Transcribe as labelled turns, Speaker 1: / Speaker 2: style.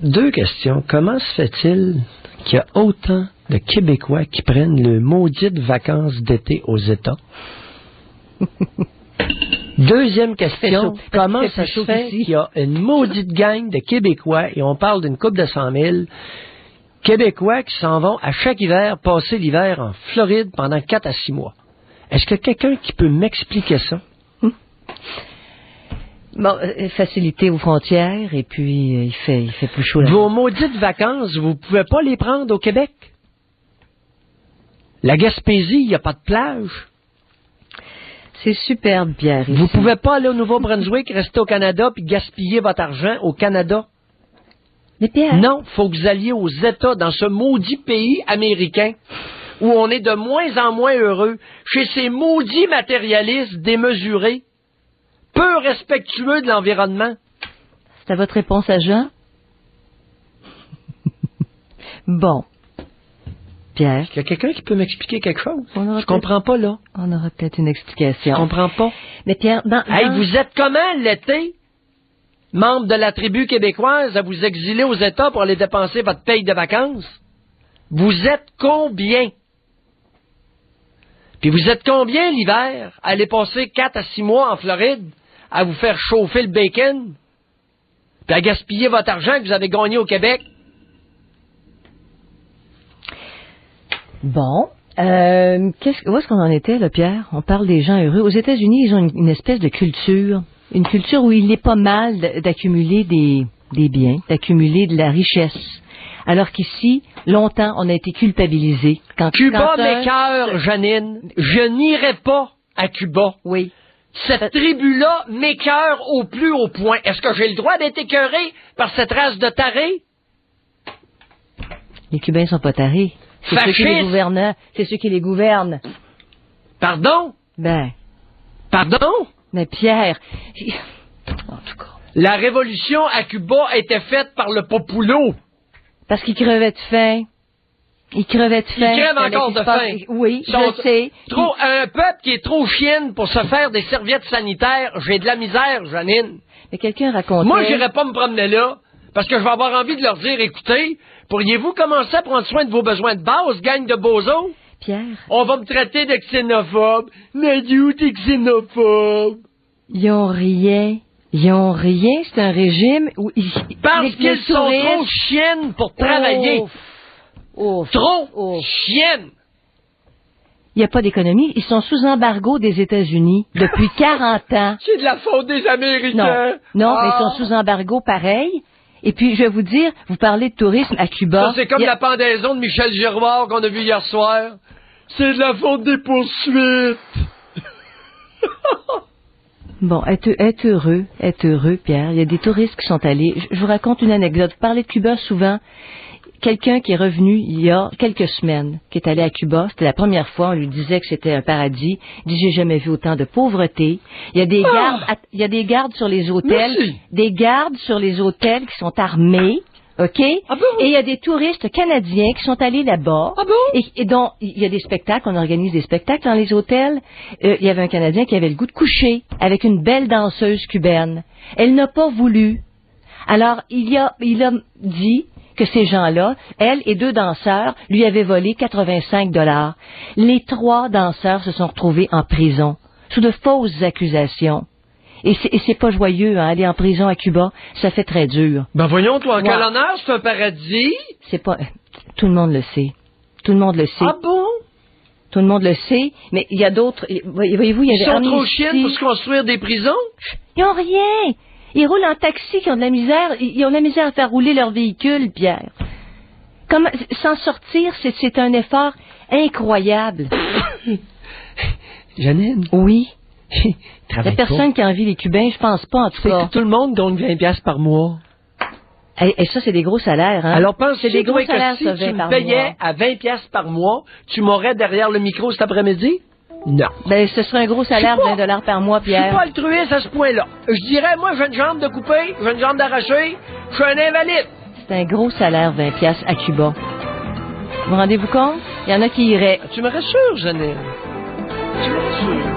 Speaker 1: Deux questions. Comment se fait-il qu'il y a autant de Québécois qui prennent le maudites vacances d'été aux États? Deuxième question. Comment ça se fait qu'il y a une maudite gang de Québécois, et on parle d'une couple de 100 000 Québécois qui s'en vont à chaque hiver passer l'hiver en Floride pendant 4 à 6 mois? Est-ce que quelqu'un qui peut m'expliquer ça?
Speaker 2: Bon, facilité aux frontières, et puis il fait plus chaud là.
Speaker 1: Vos maudites vacances, vous pouvez pas les prendre au Québec? La Gaspésie, il n'y a pas de plage.
Speaker 2: C'est superbe, Pierre.
Speaker 1: Vous pouvez pas aller au Nouveau-Brunswick, rester au Canada, puis gaspiller votre argent au Canada.
Speaker 2: Mais Pierre...
Speaker 1: Non, faut que vous alliez aux États, dans ce maudit pays américain, où on est de moins en moins heureux, chez ces maudits matérialistes démesurés, peu respectueux de l'environnement.
Speaker 2: C'est à votre réponse à Jean? Bon. Pierre.
Speaker 1: Est-ce qu'il y a quelqu'un qui peut m'expliquer quelque chose? Je comprends pas, là.
Speaker 2: On aura peut-être une explication.
Speaker 1: Je comprends pas.
Speaker 2: Mais Pierre,
Speaker 1: Hey, vous êtes comment l'été? Membre de la tribu québécoise à vous exiler aux États pour aller dépenser votre paye de vacances? Vous êtes combien? Puis vous êtes combien l'hiver à aller passer 4 à 6 mois en Floride à vous faire chauffer le bacon? Puis à gaspiller votre argent que vous avez gagné au Québec?
Speaker 2: Bon. Où est-ce qu'on en était, là, Pierre? On parle des gens heureux. Aux États-Unis, ils ont une espèce de culture. Une culture où il est pas mal d'accumuler des biens, d'accumuler de la richesse. Alors qu'ici, longtemps, on a été culpabilisés.
Speaker 1: Cuba m'écœure, Janine. Je n'irai pas à Cuba.
Speaker 2: Oui.
Speaker 1: Cette tribu-là m'écœure au plus haut point. Est-ce que j'ai le droit d'être écœuré par cette race de tarés?
Speaker 2: Les Cubains sont pas tarés. C'est ceux qui les gouvernent. C'est ceux qui les gouvernent.
Speaker 1: Pardon? Pardon?
Speaker 2: Mais Pierre... En tout cas...
Speaker 1: La révolution à Cuba a été faite par le populo.
Speaker 2: Parce qu'ils crevaient de faim. Ils crevaient de faim.
Speaker 1: Ils crèvent encore de faim.
Speaker 2: Oui, je sais.
Speaker 1: Un peuple qui est trop chienne pour se faire des serviettes sanitaires, j'ai de la misère, Janine.
Speaker 2: Mais quelqu'un racontait...
Speaker 1: Moi, j'irai pas me promener là, parce que je vais avoir envie de leur dire, écoutez, pourriez-vous commencer à prendre soin de vos besoins de base, gang de bozos?
Speaker 2: Pierre...
Speaker 1: On va me traiter de xénophobe. Nadio, t'es xénophobe.
Speaker 2: Ils ont rien. C'est un régime où...
Speaker 1: Parce qu'ils sont trop chiennes pour travailler. Trop chiennes.
Speaker 2: Il n'y a pas d'économie. Ils sont sous embargo des États-Unis depuis 40 ans.
Speaker 1: C'est de la faute des Américains.
Speaker 2: Non, mais ils sont sous embargo pareil. Et puis, je vais vous dire, vous parlez de tourisme à Cuba.
Speaker 1: Ça, c'est comme la pendaison de Michel Giroir qu'on a vu hier soir. C'est de la faute des poursuites.
Speaker 2: Bon, être heureux, Pierre. Il y a des touristes qui sont allés. Je vous raconte une anecdote. Vous parlez de Cuba souvent. Quelqu'un qui est revenu il y a quelques semaines, qui est allé à Cuba, c'était la première fois, on lui disait que c'était un paradis. Il dit, j'ai jamais vu autant de pauvreté. Il y a des gardes sur les hôtels.
Speaker 1: Merci.
Speaker 2: Des gardes sur les hôtels qui sont armés. OK?
Speaker 1: Ah bon?
Speaker 2: Et il y a des touristes canadiens qui sont allés là-bas.
Speaker 1: Ah bon?
Speaker 2: Et donc, il y a des spectacles, on organise des spectacles dans les hôtels. Il y avait un Canadien qui avait le goût de coucher avec une belle danseuse cubaine. Elle n'a pas voulu. Alors, il a dit que ces gens-là, elle et 2 danseurs, lui avaient volé 85 $. Les 3 danseurs se sont retrouvés en prison, sous de fausses accusations. Et c'est pas joyeux, hein, aller en prison à Cuba, ça fait très dur.
Speaker 1: Ben voyons, toi, en quel honneur, c'est un paradis?
Speaker 2: C'est pas... Tout le monde le sait. Tout le monde le sait.
Speaker 1: Ah bon?
Speaker 2: Tout le monde le sait, mais il y a d'autres... Voyez-vous, il y a
Speaker 1: Ils sont trop chiennes pour se construire des prisons?
Speaker 2: Ils ont rien. Ils roulent en taxi, qui ont de la misère. Ils ont de la misère à faire rouler leur véhicule, Pierre. Comment s'en sortir, c'est un effort incroyable.
Speaker 1: Janine?
Speaker 2: Oui. Il n'y a
Speaker 1: Pas.
Speaker 2: personne qui envie les Cubains, je pense pas, en tout cas.
Speaker 1: C'est que tout le monde gagne 20$ par mois.
Speaker 2: Et ça, c'est des gros salaires, hein?
Speaker 1: Alors, pense-tu
Speaker 2: des gros
Speaker 1: que
Speaker 2: salaires,
Speaker 1: si
Speaker 2: ça,
Speaker 1: tu
Speaker 2: 20
Speaker 1: me
Speaker 2: par
Speaker 1: payais
Speaker 2: mois.
Speaker 1: à 20$ par mois, tu m'aurais derrière le micro cet après-midi? Non.
Speaker 2: Ben, ce serait un gros salaire de 20$ par mois, Pierre.
Speaker 1: Je suis pas altruiste à ce point-là. Je dirais, moi, j'ai une jambe de couper, j'ai une jambe d'arracher, je suis un invalide.
Speaker 2: C'est un gros salaire, 20$ à Cuba. Vous rendez-vous compte? Il y en a qui iraient.
Speaker 1: Tu me rassures, Janine. Tu me rassures.